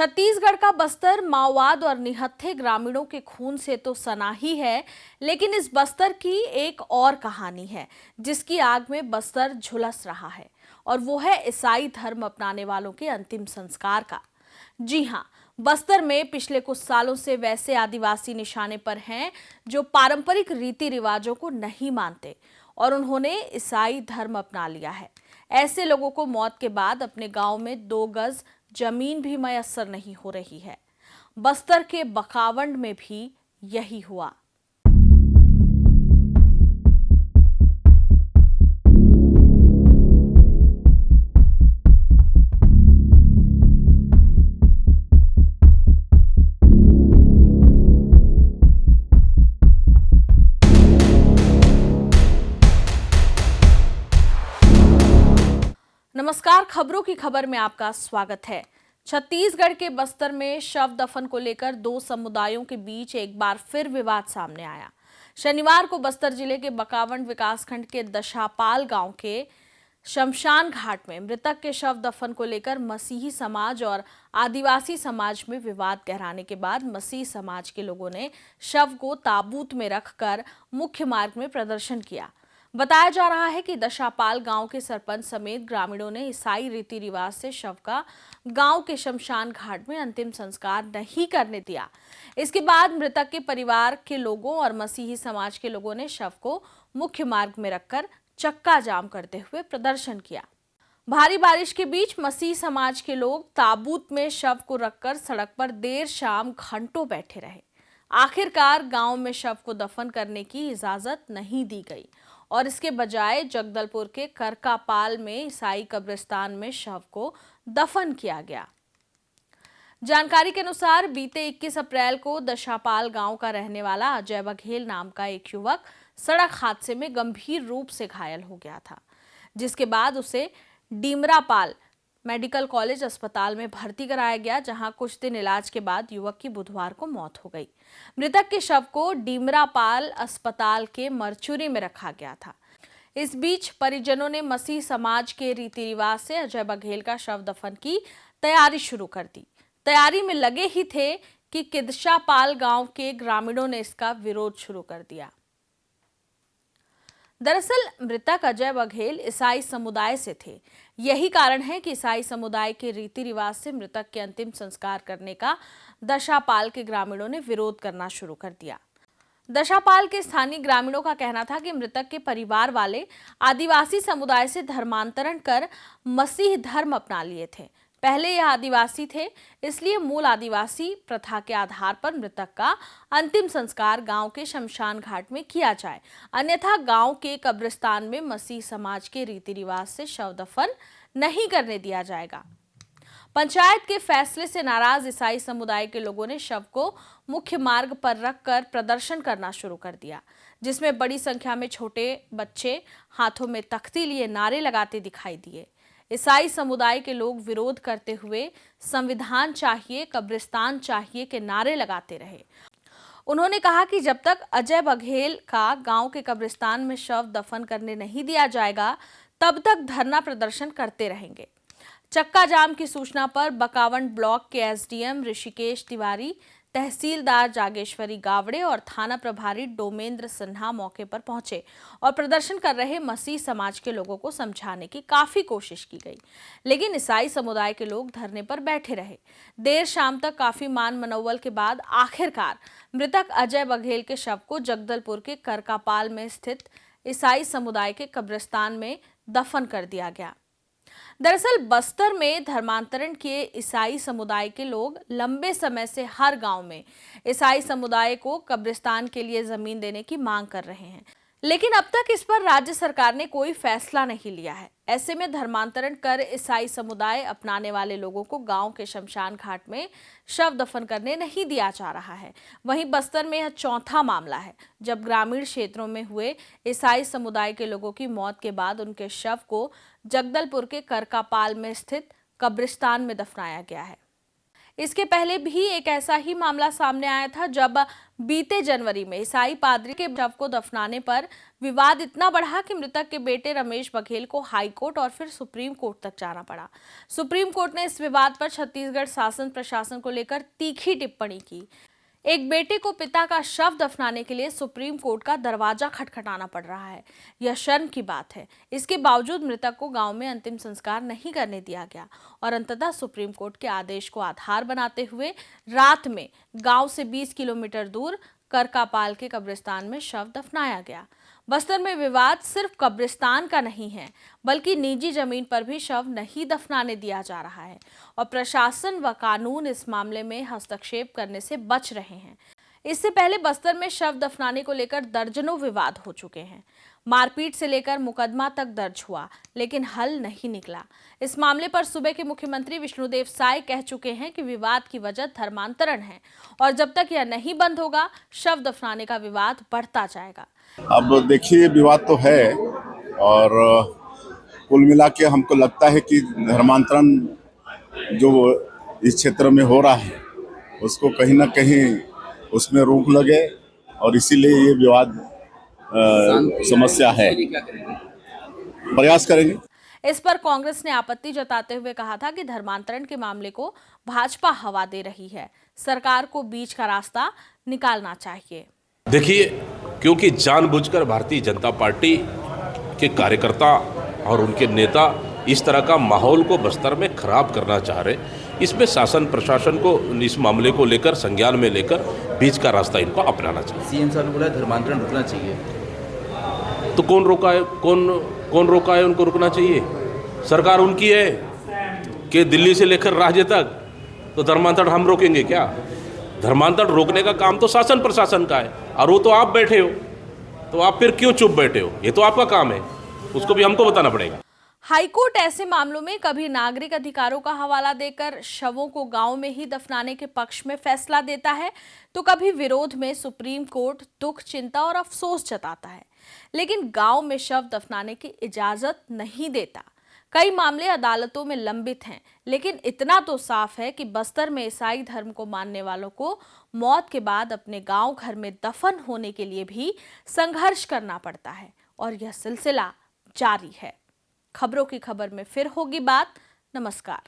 छत्तीसगढ़ का बस्तर माओवाद और निहत्थे ग्रामीणों के खून से तो सना ही है, लेकिन इस बस्तर की एक और कहानी है जिसकी आग में बस्तर झुलस रहा है। और वो है ईसाई धर्म अपनाने वालों के अंतिम संस्कार का। जी हां, बस्तर में पिछले कुछ सालों से वैसे आदिवासी निशाने पर हैं जो पारंपरिक रीति रिवाजों को नहीं मानते और उन्होंने ईसाई धर्म अपना लिया है। ऐसे लोगों को मौत के बाद अपने गांव में 2 गज जमीन भी मयस्सर नहीं हो रही है। बस्तर के बकावंड में भी यही हुआ। नमस्कार, खबरों की खबर में आपका स्वागत है। छत्तीसगढ़ के बस्तर में शव दफन को लेकर 2 समुदायों के बीच एक बार फिर विवाद सामने आया। शनिवार को बस्तर जिले के बकावंड विकासखंड के दशापाल गांव के शमशान घाट में मृतक के शव दफन को लेकर मसीही समाज और आदिवासी समाज में विवाद गहराने के बाद मसीही समाज के लोगों ने शव को ताबूत में रखकर मुख्य मार्ग में प्रदर्शन किया। बताया जा रहा है कि दशापाल गांव के सरपंच समेत ग्रामीणों ने ईसाई रीति रिवाज से शव का गांव के शमशान घाट में अंतिम संस्कार नहीं करने दिया। इसके बाद मृतक के परिवार के लोगों और मसीही समाज के लोगों ने शव को मुख्य मार्ग में रखकर चक्का जाम करते हुए प्रदर्शन किया। भारी बारिश के बीच मसीही समाज के लोग ताबूत में शव को रखकर सड़क पर देर शाम घंटों बैठे रहे। आखिरकार गांव में शव को दफन करने की इजाजत नहीं दी गई और इसके बजाय जगदलपुर के करकापाल में ईसाई कब्रिस्तान में शव को दफन किया गया। जानकारी के अनुसार बीते 21 अप्रैल को दशापाल गांव का रहने वाला अजय बघेल नाम का एक युवक सड़क हादसे में गंभीर रूप से घायल हो गया था, जिसके बाद उसे डीमरापाल मेडिकल कॉलेज अस्पताल में भर्ती कराया गया, जहां कुछ दिन इलाज के बाद युवक की बुधवार को मौत हो गई। मृतक के शव को डीमरापाल अस्पताल के मरचुरी में रखा गया था। इस बीच परिजनों ने मसीह समाज के रीति रिवाज से अजय बघेल का शव दफन की तैयारी शुरू कर दी। तैयारी में लगे ही थे कि किदशापाल गांव के ग्रामीणों ने इसका विरोध शुरू कर दिया। दरअसल मृतक अजय बघेल ईसाई समुदाय से थे। यही कारण है कि ईसाई समुदाय के रीति रिवाज से मृतक के अंतिम संस्कार करने का दशापाल के ग्रामीणों ने विरोध करना शुरू कर दिया। दशापाल के स्थानीय ग्रामीणों का कहना था कि मृतक के परिवार वाले आदिवासी समुदाय से धर्मांतरण कर मसीह धर्म अपना लिए थे। पहले यह आदिवासी थे, इसलिए मूल आदिवासी प्रथा के आधार पर मृतक का अंतिम संस्कार गांव के शमशान घाट में किया जाए, अन्यथा गांव के कब्रिस्तान में मसीह समाज के रीति रिवाज से शव दफन नहीं करने दिया जाएगा। पंचायत के फैसले से नाराज ईसाई समुदाय के लोगों ने शव को मुख्य मार्ग पर रखकर प्रदर्शन करना शुरू कर दिया, जिसमें बड़ी संख्या में छोटे बच्चे हाथों में तख्ती लिए नारे लगाते दिखाई दिए। ईसाई समुदाय के लोग विरोध करते हुए संविधान चाहिए, कब्रिस्तान चाहिए के नारे लगाते रहे। उन्होंने कहा कि जब तक अजय बघेल का गांव के कब्रिस्तान में शव दफन करने नहीं दिया जाएगा, तब तक धरना प्रदर्शन करते रहेंगे। चक्का जाम की सूचना पर बकावंड ब्लॉक के एसडीएम ऋषिकेश तिवारी, तहसीलदार जागेश्वरी गावड़े और थाना प्रभारी डोमेंद्र सिन्हा मौके पर पहुंचे और प्रदर्शन कर रहे मसीह समाज के लोगों को समझाने की काफी कोशिश की गई, लेकिन ईसाई समुदाय के लोग धरने पर बैठे रहे। देर शाम तक काफी मान मनोवल के बाद आखिरकार मृतक अजय बघेल के शव को जगदलपुर के करकापाल में स्थित ईसाई समुदाय के कब्रिस्तान में दफन कर दिया गया। दरअसल बस्तर में धर्मांतरण किए ईसाई समुदाय के लोग लंबे समय से हर गांव में ईसाई समुदाय को कब्रिस्तान के लिए जमीन देने की मांग कर रहे हैं, लेकिन अब तक इस पर राज्य सरकार ने कोई फैसला नहीं लिया है। ऐसे में धर्मांतरण कर ईसाई समुदाय अपनाने वाले लोगों को गांव के शमशान घाट में शव दफन करने नहीं दिया जा रहा है। वहीं बस्तर में यह चौथा मामला है जब ग्रामीण क्षेत्रों में हुए ईसाई समुदाय के लोगों की मौत के बाद उनके शव को जगदलपुर के करकापाल में स्थित कब्रिस्तान में दफनाया गया है। इसके पहले भी एक ऐसा ही मामला सामने आया था जब बीते जनवरी में ईसाई पादरी के शव को दफनाने पर विवाद इतना बढ़ा कि मृतक के बेटे रमेश बघेल को हाई कोर्ट और फिर सुप्रीम कोर्ट तक जाना पड़ा। सुप्रीम कोर्ट ने इस विवाद पर छत्तीसगढ़ शासन प्रशासन को लेकर तीखी टिप्पणी की। एक बेटे को पिता का शव दफनाने के लिए सुप्रीम कोर्ट का दरवाजा खटखटाना पड़ रहा है, यह शर्म की बात है। इसके बावजूद मृतक को गांव में अंतिम संस्कार नहीं करने दिया गया और अंततः सुप्रीम कोर्ट के आदेश को आधार बनाते हुए रात में गांव से 20 किलोमीटर दूर करकापाल के कब्रिस्तान में शव दफनाया गया। बस्तर में विवाद सिर्फ कब्रिस्तान का नहीं है, बल्कि निजी जमीन पर भी शव नहीं दफनाने दिया जा रहा है और प्रशासन व कानून इस मामले में हस्तक्षेप करने से बच रहे हैं। इससे पहले बस्तर में शव दफनाने को लेकर दर्जनों विवाद हो चुके हैं। मारपीट से लेकर मुकदमा तक दर्ज हुआ, लेकिन हल नहीं निकला। इस मामले पर सूबे के मुख्यमंत्री विष्णुदेव साय कह चुके हैं कि विवाद की वजह धर्मांतरण है और जब तक यह नहीं बंद होगा, शव दफनाने का विवाद बढ़ता जाएगा। अब देखिए, विवाद तो है और कुल मिला के हमको लगता है कि धर्मांतरण जो इस क्षेत्र में हो रहा है उसको कहीं ना कहीं उसमें रोक लगे और इसीलिए ये विवाद समस्या है। प्रयास करेंगे। इस पर कांग्रेस ने आपत्ति जताते हुए कहा था कि धर्मांतरण के मामले को भाजपा हवा दे रही है, सरकार को बीच का रास्ता निकालना चाहिए। देखिए, क्योंकि जानबूझकर भारतीय जनता पार्टी के कार्यकर्ता और उनके नेता इस तरह का माहौल को बस्तर में खराब करना चाह रहे, इसमें शासन प्रशासन को इस मामले को लेकर संज्ञान में लेकर बीच का रास्ता इनको अपनाना चाहिए। सीएम साहब ने बोला धर्मांतरण रुकना चाहिए, तो कौन रोका है? कौन रोका है? उनको रुकना चाहिए। सरकार उनकी है कि दिल्ली से लेकर राज्य तक, तो धर्मांतरण हम रोकेंगे क्या? धर्मांतरण रोकने का काम तो शासन प्रशासन का है और वो तो आप बैठे हो, तो आप फिर क्यों चुप बैठे हो? ये तो आपका काम है, उसको भी हमको बताना पड़ेगा। हाईकोर्ट ऐसे मामलों में कभी नागरिक अधिकारों का हवाला देकर शवों को गांव में ही दफनाने के पक्ष में फैसला देता है, तो कभी विरोध में सुप्रीम कोर्ट दुख, चिंता और अफसोस जताता है, लेकिन गांव में शव दफनाने की इजाजत नहीं देता। कई मामले अदालतों में लंबित हैं, लेकिन इतना तो साफ है कि बस्तर में ईसाई धर्म को मानने वालों को मौत के बाद अपने गांव घर में दफन होने के लिए भी संघर्ष करना पड़ता है और यह सिलसिला जारी है। खबरों की खबर में फिर होगी बात। नमस्कार।